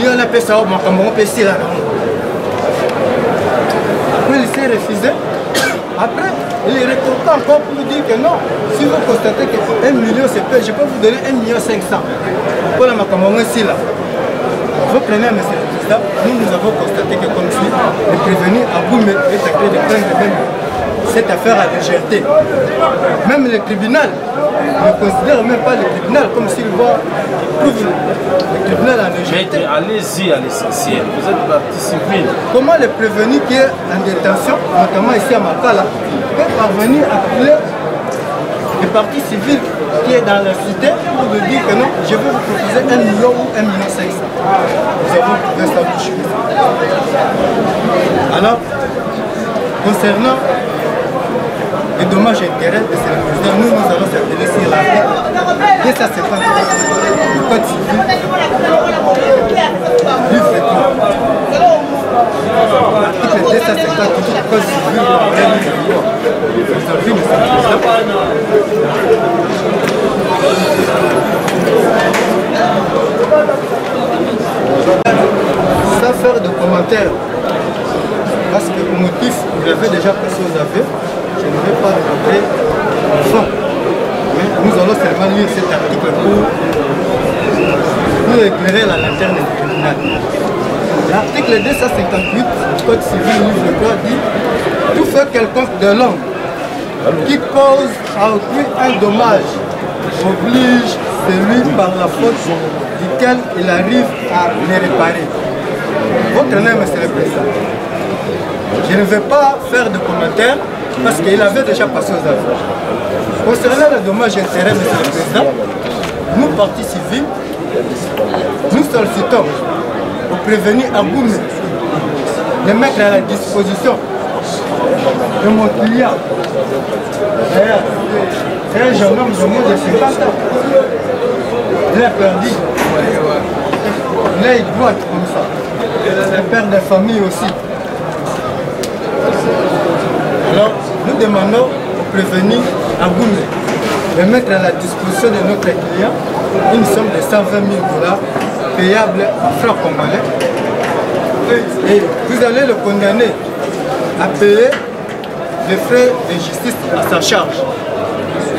millions à ça, mon camarade peut s'y là. Après, il s'est refusé. Après, il est retourné encore pour dire que non, si vous constatez que 1 million c'est peu, je peux vous donner 1,5 million. Pour la camarade ici là. Vous prenez, monsieur le président, nous avons constaté que comme si le prévenu à Boumé est accusé de prendre même cette affaire à légèreté. Même le tribunal ne considère même pas le tribunal comme s'il voit le tribunal à légèreté. Allez-y à l'essentiel, vous êtes partie civile. Comment le prévenu qui est en détention, notamment ici à Makala, peut parvenir à appeler le parti civil qui est dans la cité pour lui dire que non, je vais vous proposer 1 million ou 1,5 million. Nous avons trouvé ça bouche. Alors, concernant les dommages et intérêts de ces présidents, nous allons s'appeler sur l'article 250 du Code civil du traitement. L'article 250 du Code civil aujourd'hui, monsieur le président. Sans faire de commentaires, parce que au motif, il avait déjà passé aux aveux, je ne vais pas rentrer au fond. Mais nous allons seulement lire cet article pour éclairer la lanterne du tribunal. L'article 258 du Code civil livre 3 dit « Tout fait quelconque de l'homme qui cause à autrui un dommage oblige celui par la faute duquel il arrive à les réparer. » Votre nom, monsieur le président. Je ne vais pas faire de commentaires parce qu'il avait déjà passé aux affaires. Concernant le dommage et intérêt, monsieur le président, nous, partis civils, nous sollicitons au prévenu Aboumé de mettre à la disposition de mon client. C'est un jeune homme de moins de 50 ans. Il a perdu. Là, il doit être comme ça. Le père de famille aussi. Alors, nous demandons au prévenu Aboumé de mettre à la disposition de notre client une somme de 120 000 $ payable en francs congolais. Et vous allez le condamner à payer les frais de justice à sa charge.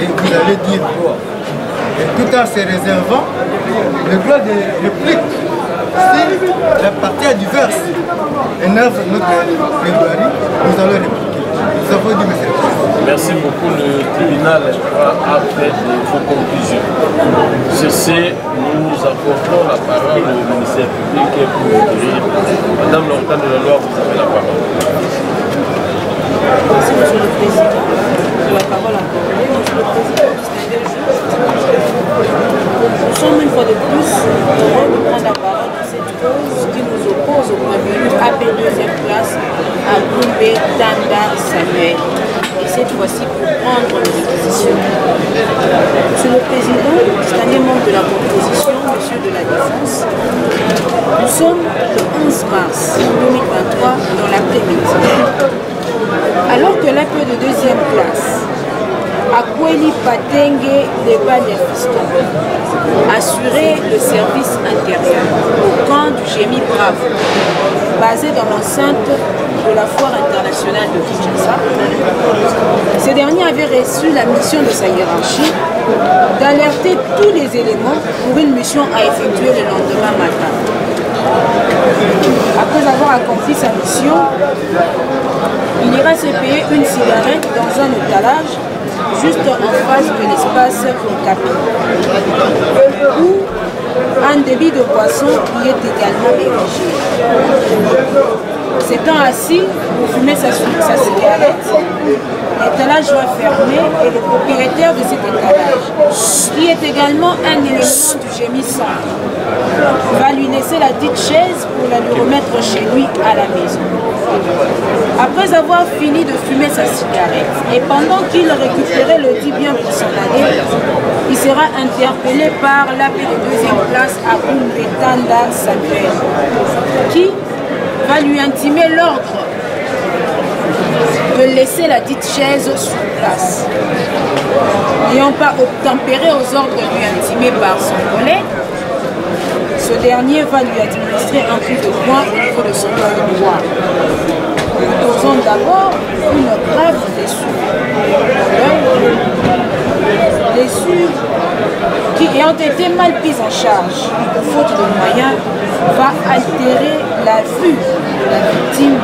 Et vous allez dire quoi? Et tout en se réservant le droit de réplique si la partie adverse énerve notre plaidoirie, nous allons répliquer. Nous avons dit, monsieur le président. Merci beaucoup. Le tribunal a fait vos conclusions. Ceci, nous apportons la parole au ministère public pour ouvrir. Madame l'organe de la loi, vous avez la parole. Merci, monsieur le président. De la parole encore. Monsieur le président, distingué juge. Nous sommes une fois de plus heureux de prendre la parole dans cette cause qui nous oppose au prévenu AB 2e place à Boumé Tanda Samuel. Et cette fois-ci pour prendre les oppositions. Monsieur le président, distingué membre de la composition, monsieur de la Défense, nous sommes le 11 mars 2023 dans l'après-midi. Alors que l'APE de 2e classe Akweli Patenge Lebanya Fiston assurait le service intérieur au camp du Gémi Bravo, basé dans l'enceinte de la foire internationale de Kinshasa. Ce dernier avait reçu la mission de sa hiérarchie d'alerter tous les éléments pour une mission à effectuer le lendemain matin. Après avoir accompli sa mission, il ira se payer une cigarette dans un étalage juste en face de l'espace tapis, où un débit de boisson y est également érigé. S'étant assis pour fumer sa cigarette, l'étalage va fermer et le propriétaire de cet étalage, qui est également un élément du gémissant, va lui laisser la dite chaise pour la lui remettre chez lui à la maison. Après avoir fini de fumer sa cigarette et pendant qu'il récupérait le dit bien pour s'en aller, il sera interpellé par l'AP de 2e place à Boumé Tanda Samuel, qui va lui intimer l'ordre de laisser la dite chaise sur place. N'ayant pas obtempéré aux ordres lui intimés par son collègue, ce dernier va lui administrer un coup de poing au niveau de son œil droit, causant d'abord une grave blessure. Blessure qui, ayant été mal prise en charge, faute de moyens, va altérer la vue de la victime,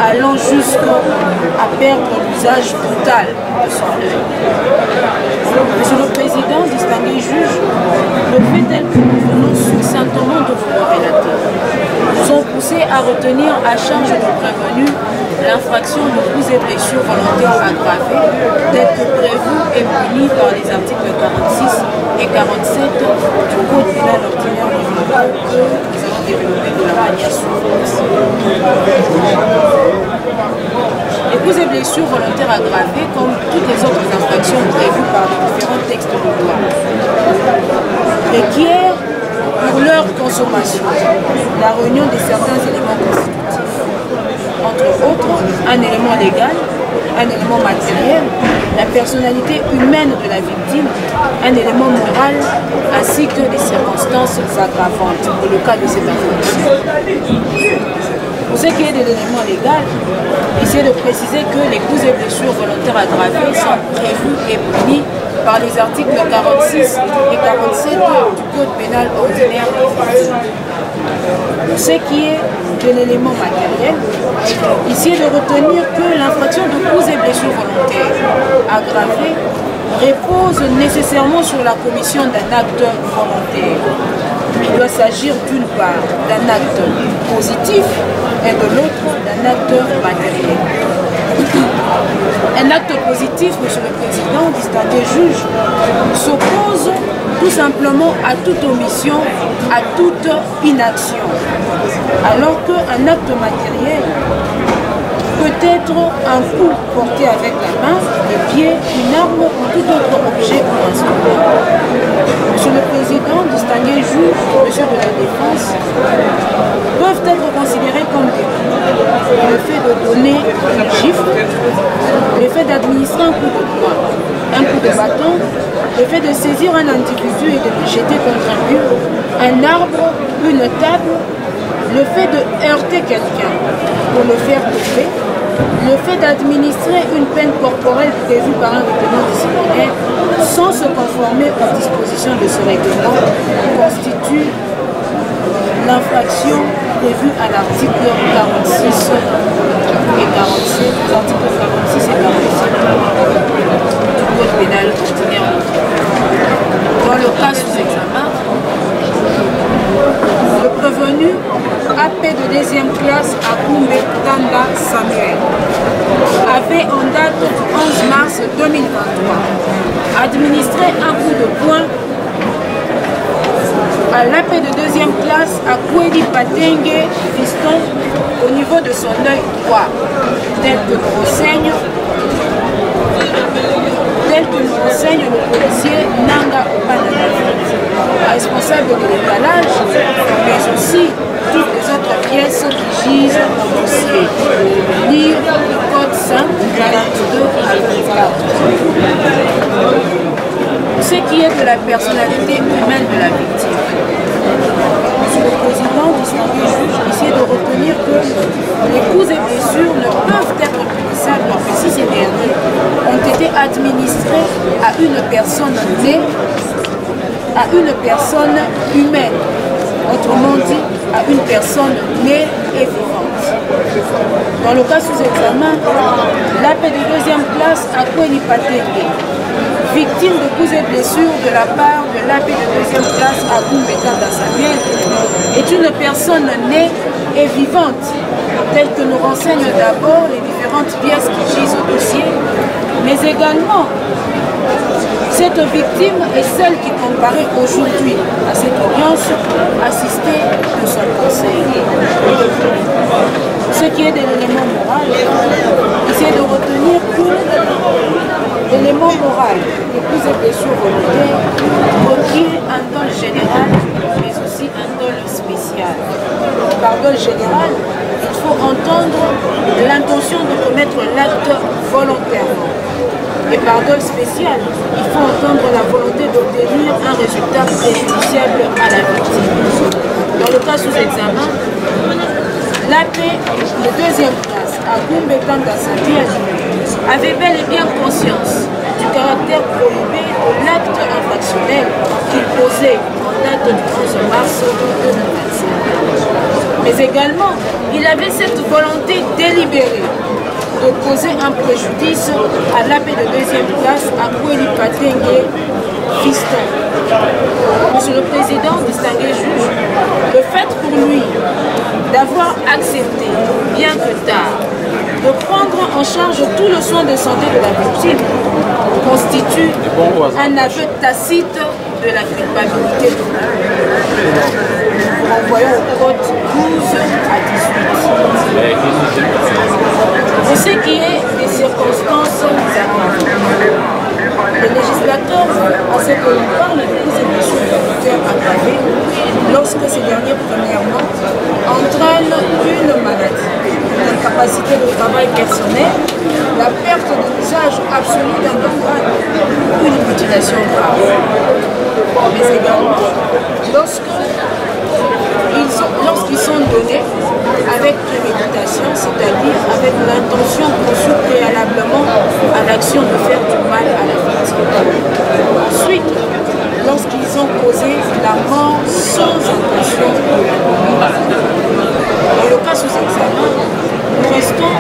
allant jusqu'à perdre l'usage total de son œil. Monsieur le Président, distingué juge, le fait tel que nous venons succinctement de vous le relater, nous ont poussé à retenir à charge du prévenu l'infraction de coups et blessures volontaires aggravées, telle que prévue et punie par les articles 46 et 47 du Code pénal ordinaire que nous allons développer de la manière suivante. Les coups et blessures volontaires aggravées, comme toutes les autres infractions prévues par les différents textes de loi, requièrent pour leur consommation la réunion de certains éléments constitutifs. Entre autres, un élément légal, un élément matériel, la personnalité humaine de la victime, un élément moral, ainsi que des circonstances aggravantes pour le cas de cette infraction. Pour ce qui est de l'élément légal, essayez de préciser que les coups et blessures volontaires aggravées sont prévus et punis par les articles 46 et 47 du Code pénal ordinaire. Pour ce qui est de l'élément matériel, essayez de retenir que l'infraction de coups et blessures volontaires aggravées repose nécessairement sur la commission d'un acte volontaire. Il doit s'agir d'une part d'un acte positif et de l'autre d'un acte matériel. Un acte positif, Monsieur le Président, distingué juge, s'oppose tout simplement à toute omission, à toute inaction. Alors qu'un acte matériel peut être un coup porté avec la main, le pied, une arme ou tout autre objet ou instrument. Monsieur le Président, distingué juge, Monsieur de la Défense, peuvent être considérés comme des coups. Le fait de donner une gifle, le fait d'administrer un coup de poing, un coup de bâton, le fait de saisir un individu et de le jeter contre un mur, un arbre, une table, le fait de heurter quelqu'un pour le faire tomber, le fait d'administrer une peine corporelle prévue par un règlement disciplinaire sans se conformer aux dispositions de ce règlement constitue l'infraction prévue à l'article 46 et 47, l'article 46 et 47 du Code pénal ordinaire. Dans le cas sous examen, le prévenu AP de deuxième classe à Koumbe Tanda Samuel avait en date du 11 mars 2023 administré un coup de poing à l'AP de deuxième classe à Kouedi Patenge Fiston au niveau de son œil droit, tel que nous renseigne le policier Nanga Opananafi, responsable de l'étalage, mais aussi toutes les autres pièces qui gisent au dossier. Lire le code 5, 42 à 24. Ce qui est de la personnalité humaine de la victime. Monsieur le Président, distingué juge, essayez de retenir que les coups et blessures ne peuvent être punissables que si ces derniers ont été administrés à une personne née, à une personne humaine, autrement dit à une personne née et vivante. Dans le cas sous examen, l'AP de deuxième classe à Kouedi Patenge, victime de coups et blessures de la part de l'AP de deuxième classe à Koumbe-Tanda Samuel, est une personne née et vivante, telle que nous renseignent d'abord les différentes pièces qui gisent au dossier, mais également cette victime est celle qui comparaît aujourd'hui à cette audience assistée de son conseil. Ce qui est de l'élément moral, essayez de retenir que l'élément moral des coups et blessures volontaires requiert un dol général, mais aussi un dol spécial. Par dol général, il faut entendre l'intention de commettre l'acte volontairement. Et par dol spécial, il faut entendre la volonté d'obtenir un résultat préjudiciable à la victime. Dans le cas sous examen, l'AP de deuxième classe à Goumbetanda Samir avait bel et bien conscience du caractère prohibé de l'acte infractionnel qu'il posait en date du 11 mars 2025. Mais également, il avait cette volonté délibérée de causer un préjudice à l'AP de deuxième classe à Kweli Patenge Fiston. Monsieur le Président, distingué juge, le fait pour lui d'avoir accepté, bien que tard, de prendre en charge tout le soin de santé de la victime constitue un aveu tacite de la culpabilité de renvoyant au code 12 à 18. C'est ce qui est des circonstances aggravées. Le législateur, à ce que l'on parle de ces mesures aggravées, lorsque ces derniers, premièrement, entraînent une maladie, l'incapacité de travail personnel, la perte de l'usage absolu d'un organe, une mutilation grave. Mais également, lorsqu'ils sont donnés avec préméditation, c'est-à-dire avec l'intention conçue préalablement à l'action de faire du mal à la victime. Ensuite, lorsqu'ils ont causé la mort sans intention de la nuire. Dans le cas sous examen, nous restons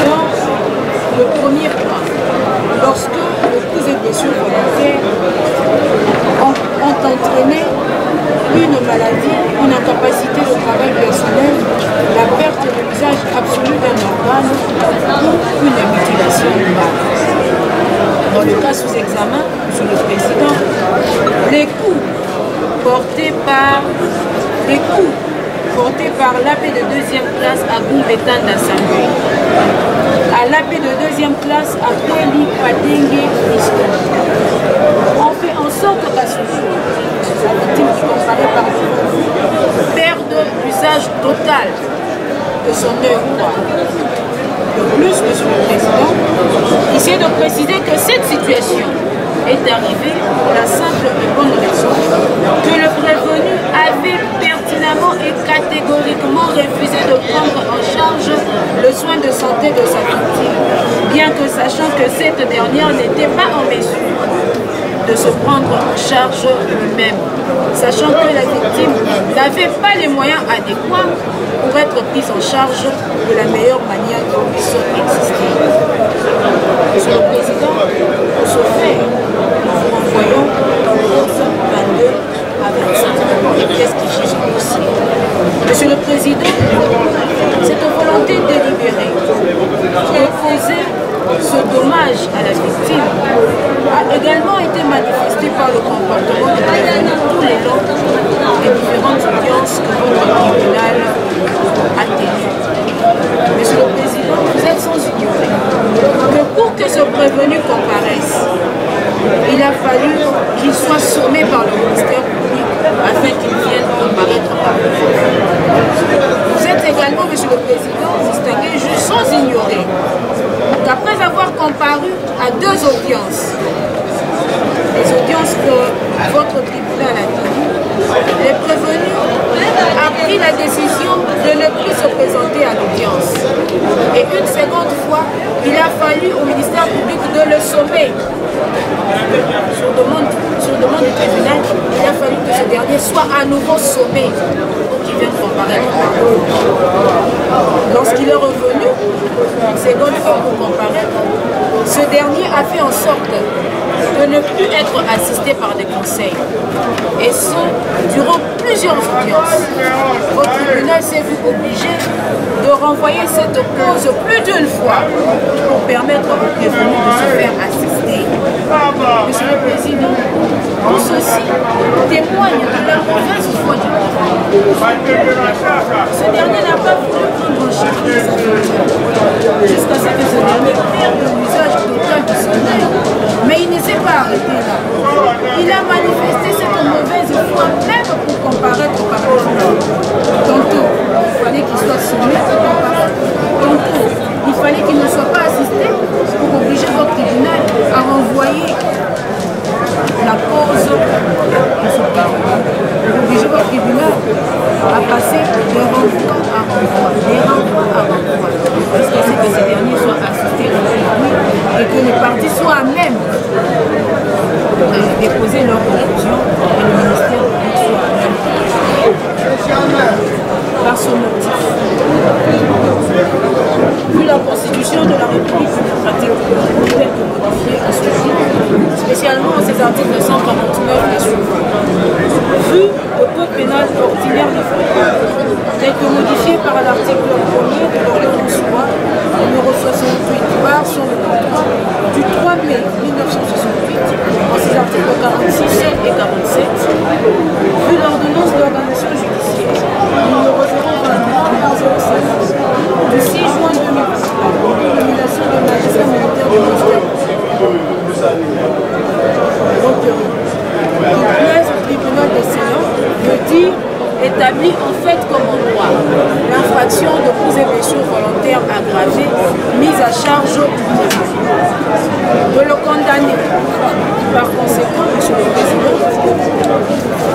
dans le premier point. Lorsque les coups et blessures volontaires ont entraîné une maladie, une incapacité de travail personnel, la perte de l'usage absolu d'un organe ou une mutilation grave. Dans le cas sous examen, Monsieur le Président, les coups portés par l'AP de deuxième classe à Goumbetanda Samir, à l'AP de deuxième classe à Kweli Patenge Fiston, ont fait en sorte qu'à ce jour, la victime qui comparait par perde l'usage total de son œil droit. De plus, Monsieur le Président, ici est de préciser que cette situation est arrivée pour la simple et bonne raison que le prévenu avait pertinemment et catégoriquement refusé de prendre en charge le soin de santé de sa victime, bien que sachant que cette dernière n'était pas en mesure de se prendre en charge lui-même, sachant que la victime n'avait pas les moyens adéquats pour être prise en charge de la meilleure manière qui puisse exister. Monsieur le Président, pour ce fait, nous renvoyons au 22 à 25. Qu'est-ce qui juge possible? Monsieur le Président, cette volonté délibérée qui a causé ce dommage à la victime a également été manifesté par le comportement de prévenu tous les long des différentes audiences que votre tribunal a tenues. Monsieur le Président, vous êtes sans ignorer que pour que ce prévenu comparaisse, il a fallu qu'il soit sommé par le ministère public afin qu'il vienne comparaître par le juge. Vous êtes également, Monsieur le Président, distingué juge sans ignorer qu'après avoir comparu à 2 audiences, les audiences que votre tribunal a tenues, les prévenus a pris la décision de ne plus se présenter à l'audience. Et une seconde fois, il a fallu au ministère public de le sommer. Sur demande du tribunal, il a fallu que ce dernier soit à nouveau sommé pour qu'il vienne comparaître par le juge. Lorsqu'il est revenu, une seconde fois pour comparaître, ce dernier a fait en sorte de ne plus être assisté par des conseils. Et ce, durant plusieurs audiences. Votre tribunal s'est vu obligé de renvoyer cette cause plus d'une fois pour permettre aux prévenus de se faire assister. Monsieur le Président, tout ceci témoigne de la mauvaise foi du prévenu. Ce dernier n'a pas voulu prendre en charge sa victime jusqu'à ce que ce dernier perde l'usage total de son œil. Mais il ne s'est pas arrêté là. Il a manifesté cette mauvaise foi même pour comparaître par le juge. Tantôt, il fallait qu'il soit soumis à de renvoi à renvoi, des renvois à renvoi, jusqu'à ce que ces derniers soient assistés au jury et que les partis soient à même de déposer leur conclusion et le ministère public soit à même. Par ce motif, vu la Constitution de la République démocratique telle que modifiée à ce jour, spécialement ces articles 149 et suivants, vu le code pénal ordinaire des faits, tel que modifié par l'article 1er de l'ordonnance loi numéro 68/123 du 3 mai 1968, en ses articles 46 et 47, vu l'ordonnance d'organisation judiciaire numéro 023/07 du 6 juin 2010, l'élimination de magistrat militaire du ministère. Donc, il plaise au tribunal de Sénat de dire établi en fait comme en droit l'infraction de coups et blessures volontaires aggravées mise à charge du prévenu, de le condamner. Par conséquent, M. le Président,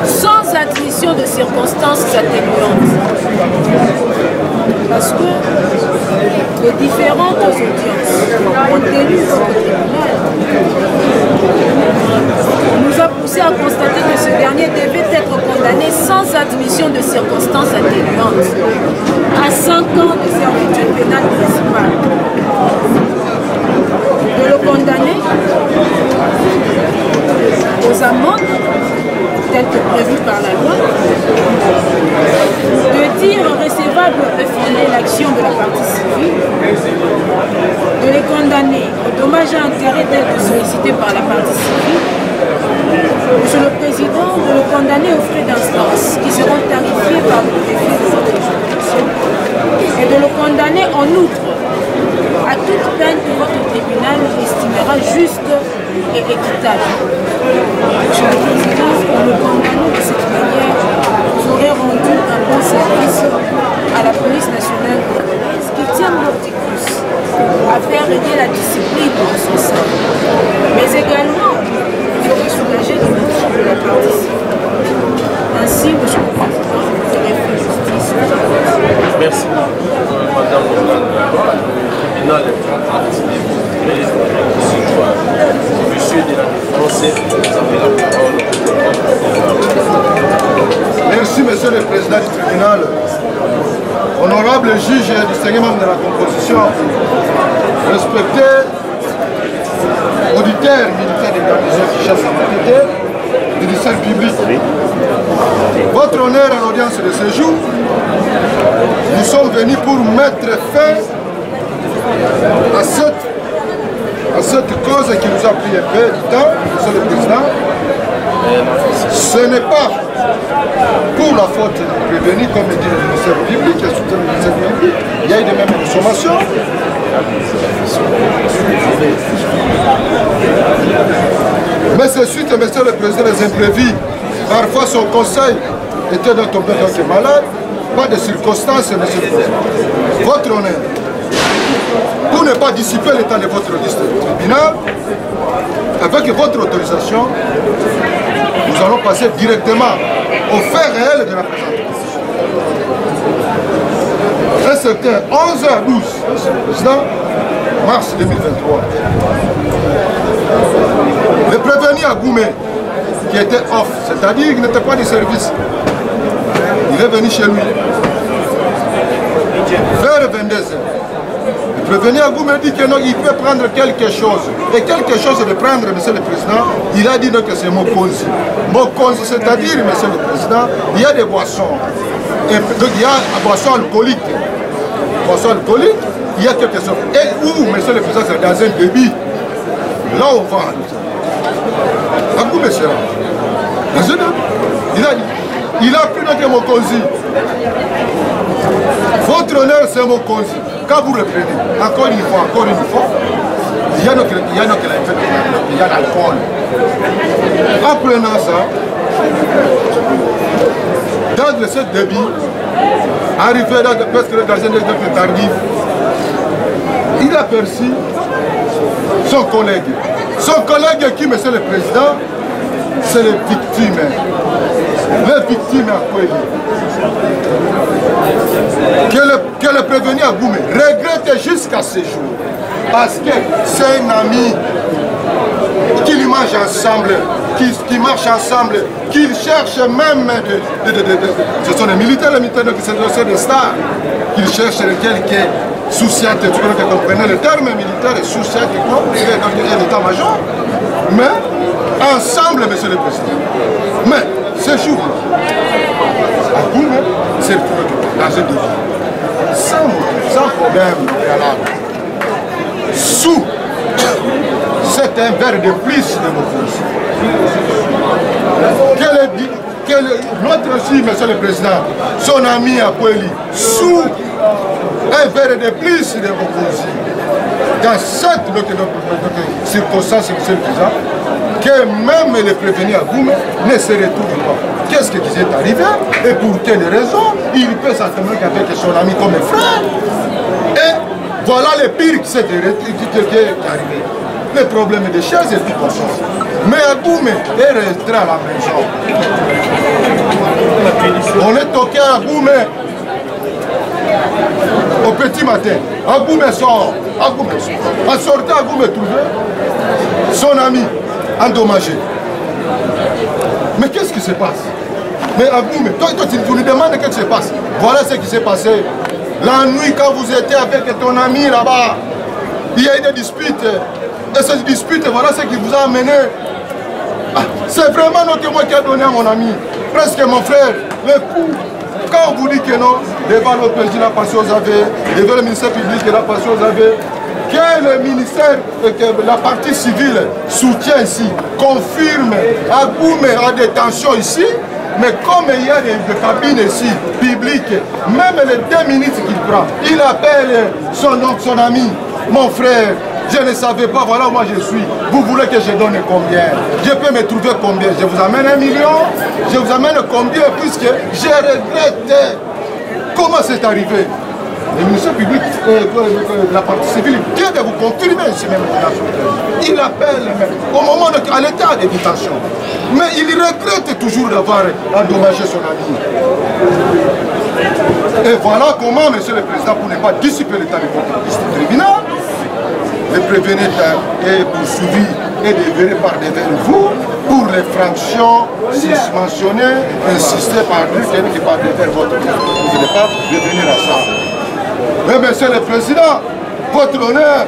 sans admission de circonstances atténuantes, parce que les différentes audiences ont élu au tribunal nous a poussé à constater que ce dernier devait être condamné sans admission de circonstances atténuantes à 5 ans de servitude pénale principale. De le condamner aux amendes telles que prévues par la loi, de dire recevable et fonder l'action de la partie civile, de les condamner aux dommages à intérêt tels que sollicités par la partie civile, Monsieur le Président, de le condamner aux frais d'instance qui seront tarifiés par le préfet de votre juridiction et de le condamner en outre à toute peine que votre tribunal estimera juste et équitable. Monsieur le Président, en le condamnant de cette manière, vous aurez rendu un bon service à la police nationale congolaise qui tient l'opticus à faire régner la discipline en son sein, mais également vous aurez soulagé du motif de la partie civile. Ainsi, Monsieur le Président, vous aurez fait justice. Merci beaucoup, Madame le tribunal Monsieur de la Défense, vous avez la parole. Merci, Monsieur le Président du tribunal. Honorable juge du 5e membre de la composition, respecté auditeur militaire de garnison qui chasse à enquêter, ministère public. Votre honneur à l'audience de ce jour, nous sommes venus pour mettre fin à cette cause qui nous a pris un peu de temps, Monsieur le Président. Ce n'est pas pour la faute du prévenu, comme dit le ministère public, et soutient le ministère public. Il y a eu de même consommation. Mais c'est suite, Monsieur le Président, des imprévus. Parfois son conseil était dans tombé donc malade. Pas de circonstances, Monsieur le Président. Votre honneur, pour ne pas dissiper l'état de votre liste du tribunal, avec votre autorisation, nous allons passer directement au fait réel de la présentation. Un certain 11h12, Monsieur le Président, mars 2023. Le prévenu à Goumé, qui était off, c'est-à-dire qu'il n'était pas de service, il est venu chez lui. Vers 22h. Le prévenu à Goumé dit que non, il peut prendre quelque chose. Et quelque chose de prendre, Monsieur le Président, il a dit non, que c'est Mokonzi. Mokonzi, c'est-à-dire, Monsieur le Président, il y a des boissons. Et donc il y a des boissons alcooliques. Boissons alcooliques, il y a quelque chose. Et où, Monsieur le Président, c'est dans un débit. Là, on vend. À Goumé, c'est là. Dans un débit. Il a pris notre Mokonzi. Votre honneur, c'est Mokonzi. Quand vous reprenez, encore une fois, il y a l'alcool. En prenant ça, dans ce débit, arrivé presque dans un exemple tardif, il a aperçu son collègue. Son collègue qui, Monsieur le Président, c'est les victimes. Les victimes à quoi le prévenu à Goumé regrette jusqu'à ce jour. Parce que c'est un ami qu'ils mangent ensemble, qui marchent ensemble, qu'ils cherchent même ce sont les militaires donc c'est des stars, qu'ils cherchent quelqu'un sous-siat, tu comprenez le terme militaire et sous-siat, l'état-major, mais ensemble, monsieur le président. Mais ce jour-là, à Goumé, c'est dans un défi, sans problème préalable. Sous, c'est un verre de plus de l'opposition. L'autre aussi, monsieur le président, son ami Apoueli, sous un verre de plus de l'opposition. Dans cette circonstance, monsieur le président, que même les prévenus à Goumé ne se retrouvent pas. Qu'est-ce qui est arrivé et pour quelle raison? Il peut s'attendre qu'avec son ami comme frère. Et voilà le pire qui est arrivé. Les problèmes de chaises et tout ça. Mais à Goumé, il est resté à la maison. On est toqué à Goumé au petit matin. À Goumé sort. En sortant à Goumé trouver son ami endommagé. Mais qu'est-ce qui se passe? Mais à Goumé, toi tu nous demandes qu'est-ce qui se passe. Voilà ce qui s'est passé. La nuit, quand vous étiez avec ton ami là-bas, il y a eu des disputes. Et ces disputes, voilà ce qui vous a amené. Ah, c'est vraiment notre moi qui a donné à mon ami, presque mon frère, le coup. Quand on vous dit que non, devant le président, la passé aux aveux, devant le ministère public, la passé aux aveux, que le ministère, que la partie civile soutient ici, confirme à Goumé en détention ici. Mais comme il y a des cabines ici, publiques, même les 2 minutes qu'il prend, il appelle son oncle, son ami, mon frère, je ne savais pas, voilà où moi je suis. Vous voulez que je donne combien? Je peux me trouver combien? Je vous amène 1 million? Je vous amène combien? Puisque je regrette. Comment c'est arrivé? Le ministère public, la partie civile, vient de vous confirmer ici même. Il appelle même au moment à l'état de détention. Mais il regrette toujours d'avoir endommagé son ami. Et voilà comment, monsieur le président, pour ne pas dissiper l'état de tribunal, le prévenu est poursuivi et déverré par devant vous pour les fractions susmentionnées, insisté par lui, qui par devant votre vie. Vous ne pas revenir à ça. Mais monsieur le président, votre honneur,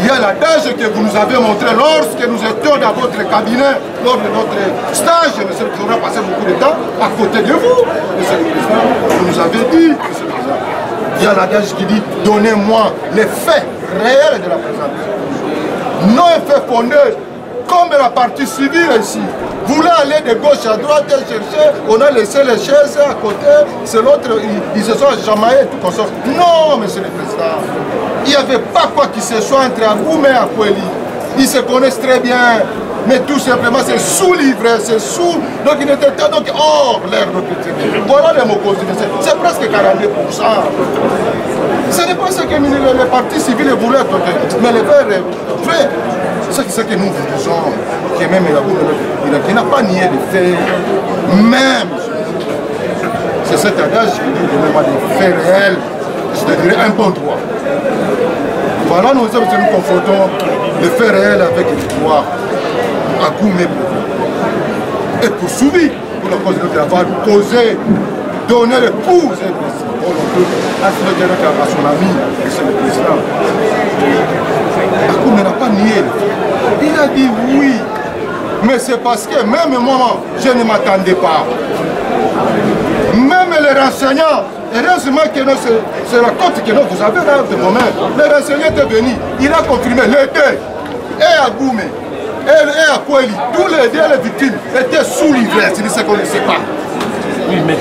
il y a l'adage que vous nous avez montré lorsque nous étions dans votre cabinet, lors de notre stage, monsieur le président, on a passé beaucoup de temps à côté de vous, monsieur le président. Vous nous avez dit, monsieur le président, il y a l'adage qui dit, donnez-moi les faits réels de la présentation. Non un fait fondé, comme la partie civile ici. Vous voulez aller de gauche à droite et chercher, on a laissé les chaises à côté, c'est l'autre, ils se sont chamaillés et tout comme ça. Non, monsieur le président, il n'y avait pas quoi qui se soit entre Goumé et Apoueli. Ils se connaissent très bien, mais tout simplement c'est sous-livré, c'est sous, donc il était donc hors l'air de petit. Voilà les mots constitutionnels, c'est presque 42%. Ce n'est pas ce que les partis civils voulaient, mais les verts, frère, c'est ce que nous vous disons, que même il n'a pas nié de faits, même, c'est cet adage qui dit de même des faits réels, c'est-à-dire un bon droit. Voilà, nous confrontons les faits réels avec le droit à Goumé et poursuivi pour la cause de l'avoir posé, donner le pouls à son ami, c'est le président. Goumé n'a pas nié. Il a dit oui, mais c'est parce que même moi, je ne m'attendais pas. Même les renseignants, heureusement que c'est la cote que vous avez dans ce moment, les renseignants étaient venus, il a confirmé les deux, et à Goumé, et à Koueli, tous les deux les victimes étaient sous l'ivresse, ils ne se connaissaient pas. Oui, mais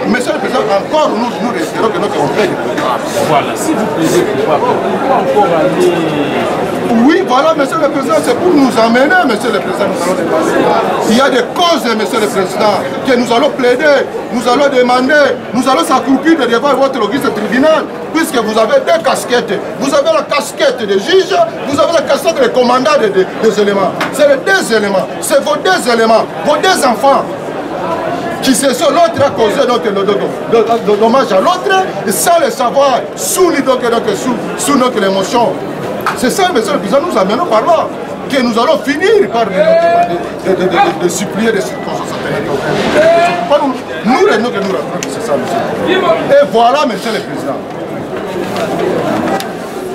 Monsieur le Président, encore nous resterons que notre entrée de coupable. Voilà, si vous plaisez coupable, pourquoi encore aller... Oui, voilà, Monsieur le Président, c'est pour nous amener, Monsieur le Président, nous allons dépasser. Il y a des causes, Monsieur le Président, que nous allons plaider, nous allons demander, nous allons s'accroupir devant votre auguste tribunal, puisque vous avez 2 casquettes. Vous avez la casquette des juges, vous avez la casquette des commandants des éléments. C'est les 2 éléments, c'est vos 2 éléments, vos 2 enfants. qui se sont, l'autre a causé donc dommage à l'autre, sans le savoir, sous l'émotion. C'est ça, monsieur le président, nous amenons par là, que nous allons finir par de supplier des circonstances. Nous, les noms que nous rappelons, c'est ça, monsieur. Et voilà, monsieur le président,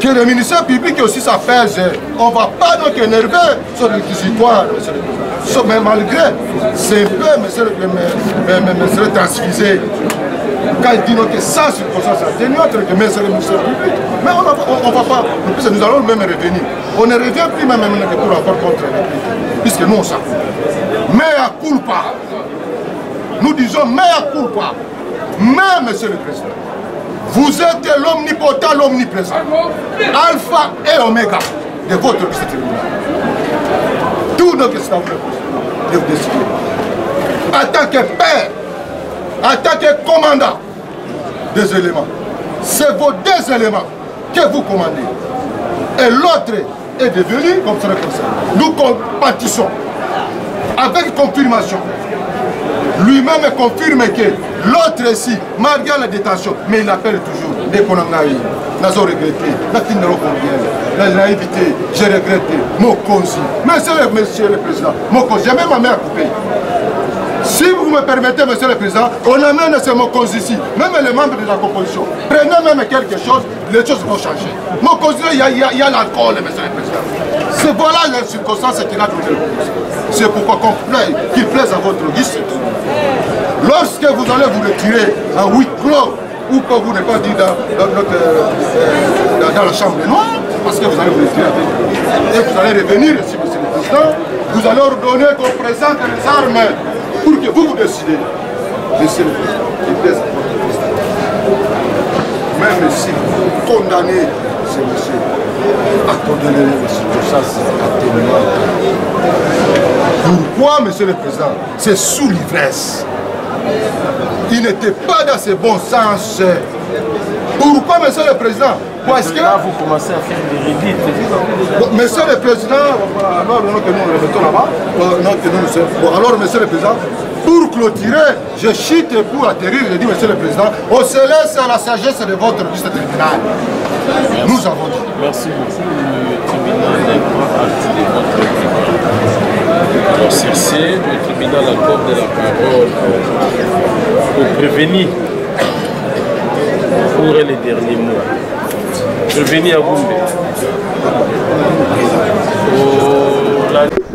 que le ministère public aussi ça pèse. On ne va pas donc énerver sur les histoires, monsieur le président. Mais malgré, c'est un peu, monsieur le transfusé. Quand il dit que sans circonstance atténuante, que monsieur le ministère public. Mais on ne va pas, nous allons même revenir. On ne revient plus même que pour rapport contre les pays, puisque nous on s'en fout. Mea culpa. Nous disons mea culpa. Mais, monsieur le président, vous êtes l'omnipotent, l'omniprésent, alpha et oméga de votre tribunal. Tout notre État de vous décider. En tant que père, en tant que commandant des éléments, c'est vos deux éléments que vous commandez. Et l'autre est devenu comme ça. Nous compatissons avec confirmation. Lui-même confirme que l'autre ici, malgré la détention, mais il appelle toujours dès qu'on en a eu. Nous avons regretté, la naïveté, j'ai regretté, mon consi. Monsieur le président, mon consi, j'ai même ma mère coupée. Si vous me permettez, monsieur le président, on amène ces mots ici, même les membres de la composition. Prenez même quelque chose, les choses vont changer. Mon consi, il y a l'alcool, monsieur le président. C'est voilà les circonstances qu'il a donné. C'est pourquoi qu'il plaise à votre guise. Lorsque vous allez vous retirer en huis clos, ou que vous n'êtes pas dit dans la chambre noire, parce que vous allez vous retirer avec, et vous allez revenir ici, monsieur le président, vous allez ordonner qu'on présente les armes pour que vous décidez. Monsieur le président, il plaise à votre guise. Même si vous condamnez ce monsieur, accordez-le les circonstances atténuantes. Pourquoi, monsieur le président? C'est sous l'ivresse. Il n'était pas dans ses bons sens. Pourquoi, monsieur le président? Parce que là, vous commencez à faire des rédites. Monsieur le président, alors que nous le mettons là-bas, alors, monsieur le président, pour clôturer, je chute pour atterrir, je dis, monsieur le président, on se laisse à la sagesse de votre liste tribunal. Nous avons dit. Merci beaucoup. Le tribunal est grand partie de votre tribunal. Alors, Circé, le tribunal accorde la parole au prévenu pour les derniers mots. Prévenu à Goumbé.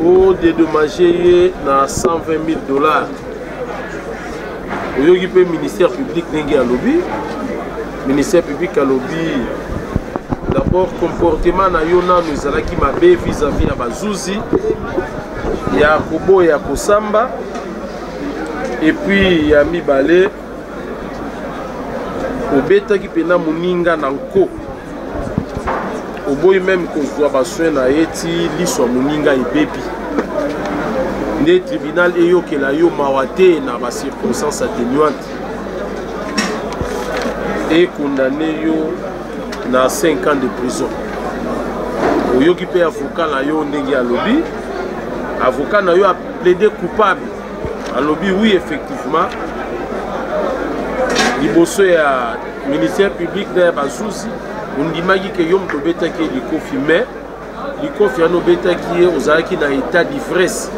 Au dédommagé na 120 000 $. Au occupé ministère public n'est à lobby. Ministère public à lobby. D'abord, comportement na yona nous allons qui m'a vis-à-vis à Bazouzi. Il y a Kobo et Kosamba. Et puis il y a Mibale. Au bêta qui pena Muninga Nanko. Au boy même qu'on soit bassoin na eti l'iswa Muninga et Bébi. Le tribunal est yo que la yo mawate na ba circonstances atténuantes. Et condamné yo na 5 ans de prison. Au yo qui peut avocat na yo ndenge à lobby. Avocat na yo a plaidé coupable. À lobby oui effectivement. Liboso ya ministère public na Bazouzi. On dit que yom to beta qui est l'ikofi mais l'ikofi no beta qui est aux araki na état d'ivresse.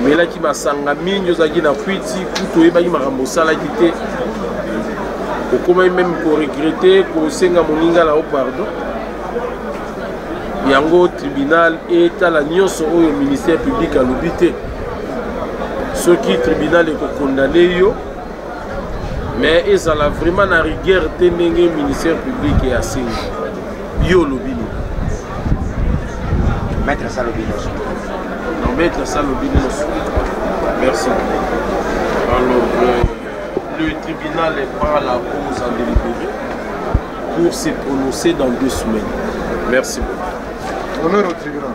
Mais là qui m'a sangami nous a dit na fuiti kuto eba ma rambosa la quitté. Au comment même pour regretter pour senga moninga la au pardon. Yango tribunal et à la nyonso au ministère public à l'obité. Ce qui tribunal est condamné yo. Mais ils ont vraiment la rigueur de ministère public et assez. Yo lobby. Maître Salobino. Non, Maître Salobino. Merci. Alors, le tribunal prend la cause en délibéré pour se prononcer dans 2 semaines. Merci beaucoup. Honneur au tribunal.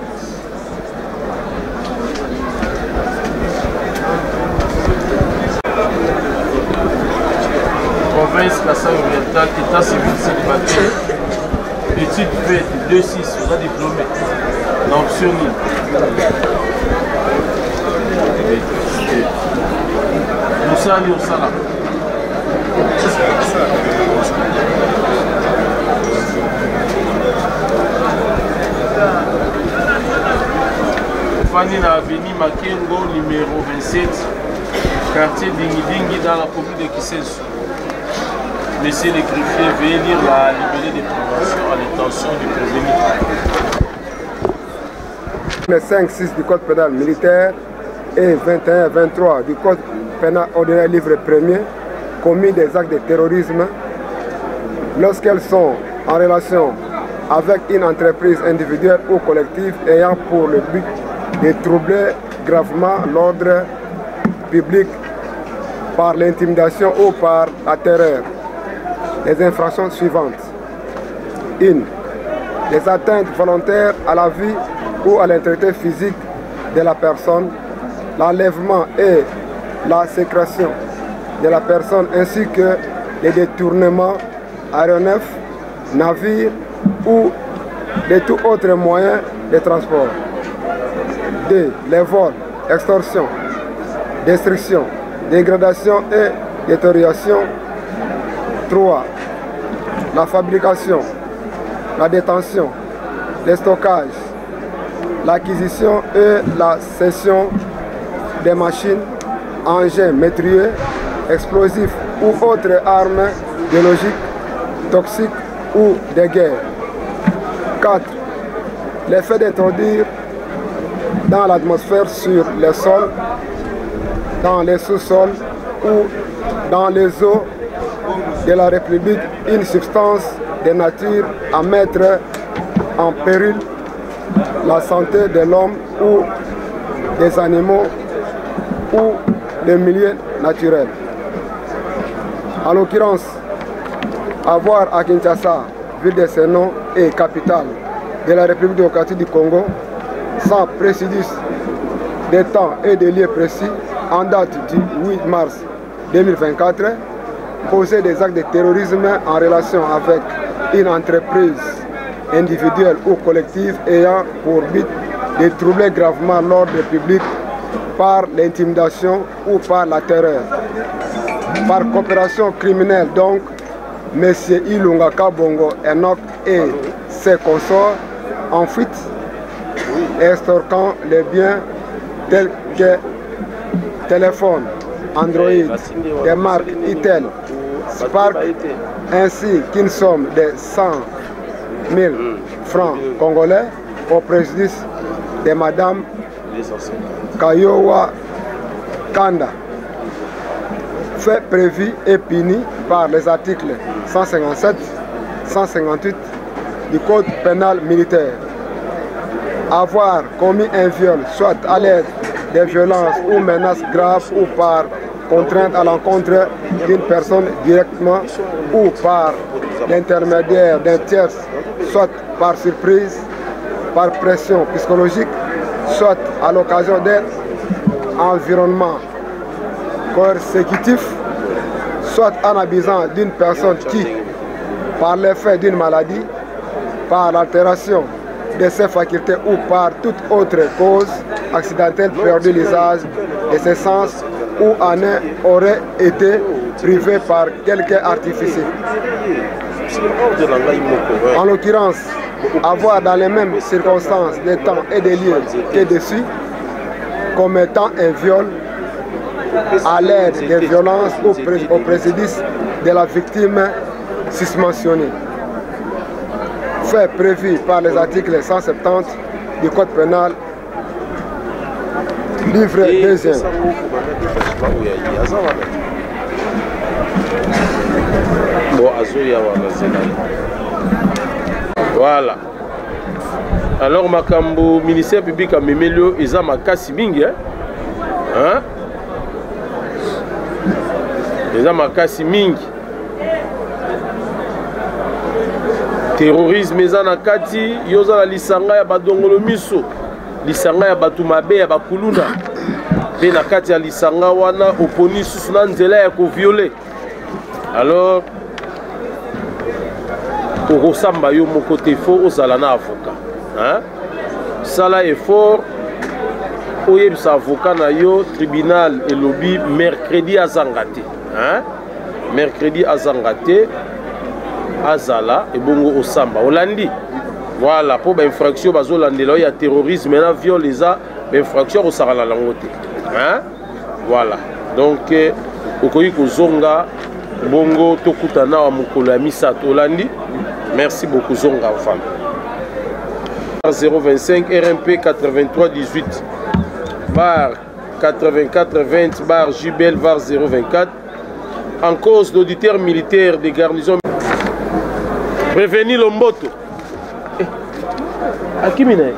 Province Kassai orientale, état civil célibataire, études faites, 2-6, on a diplômé, l'option libre. Moussani au Salah. Fanny na Avenue Makengo, numéro 27, quartier Dingi dans la commune de Kisensu. Messieurs les greffiers, veuillez lire la libellé de prévention à l'intention du prévenu. Le 5-6 du Code pénal militaire et 21-23 du Code pénal ordinaire livre 1er commis des actes de terrorisme lorsqu'elles sont en relation avec une entreprise individuelle ou collective ayant pour le but de troubler gravement l'ordre public par l'intimidation ou par la terreur. Les infractions suivantes. 1. Les atteintes volontaires à la vie ou à l'intégrité physique de la personne, l'enlèvement et la sécrétion de la personne ainsi que les détournements aéronefs, navires ou de tout autre moyen de transport. 2. Les vols, extorsion, destruction, dégradation et détérioration. 3. La fabrication, la détention, le stockage, l'acquisition et la cession des machines, engins métrieux, explosifs ou autres armes biologiques, toxiques ou de guerre. 4. L'effet d'introduire dans l'atmosphère, sur les sols, dans les sous-sols ou dans les eaux de la République une substance de nature à mettre en péril la santé de l'homme ou des animaux ou des milieux naturels. En l'occurrence, avoir à Kinshasa, ville de ce nom et capitale de la République démocratique du Congo, sans préjudice des temps et des lieux précis, en date du 8 mars 2024, causer des actes de terrorisme en relation avec une entreprise individuelle ou collective ayant pour but de troubler gravement l'ordre public par l'intimidation ou par la terreur. Par coopération criminelle donc, M. Ilunga Kabongo Enoch et ses consorts en fuite, extorquant les biens tels que téléphone, Android, des marques Itel, Spark, ainsi qu'une somme de 100 000 francs congolais au préjudice de Madame Kayowa Kanda. Fait prévu et puni par les articles 157, 158 du Code pénal militaire. Avoir commis un viol, soit à l'aide de violences ou menaces graves ou par contrainte à l'encontre d'une personne directement ou par l'intermédiaire d'un tiers, soit par surprise, par pression psychologique, soit à l'occasion d'un environnement coercitif, soit en abusant d'une personne qui, par l'effet d'une maladie, par l'altération de ses facultés ou par toute autre cause accidentelle perdu l'usage de ses sens ou en aurait été privé par quelque artifice. En l'occurrence, avoir dans les mêmes circonstances, des temps et des lieux que dessus, commettant un viol à l'aide des violences au préjudice de la victime susmentionnée. Fait prévu par les articles 170 du Code pénal, livre 2e. Voilà. Alors, Makambo, ministère public a mémélio, ils ont makasi mingi, hein? Ils ont makasi mingi. Terrorisme eza na kati yoza la lisanga ya badongolo miso lisanga ya batu mabe ya bakuluna pe na kati ya lisanga wana oponi susu na nzela ya ko violer. Alors okosamba yo moko te fo ozala na avocat, hein? Sala effort oyebisa avocat na yo tribunal et lobby mercredi azangate hein mercredi azangate azala et bongo osamba olandi voilà pour ba infraction bazolandela ya terrorisme na viol les a ba infraction osala la ngote hein voilà donc okoyi kozonga bongo tokutana wa mukolo ya misato olandi merci beaucoup zonga femme 025 RMP 83 18 bar 84 20 bar Jubel var 024 en cause d'auditeur militaire des garnisons prévenir Lomboto Akimine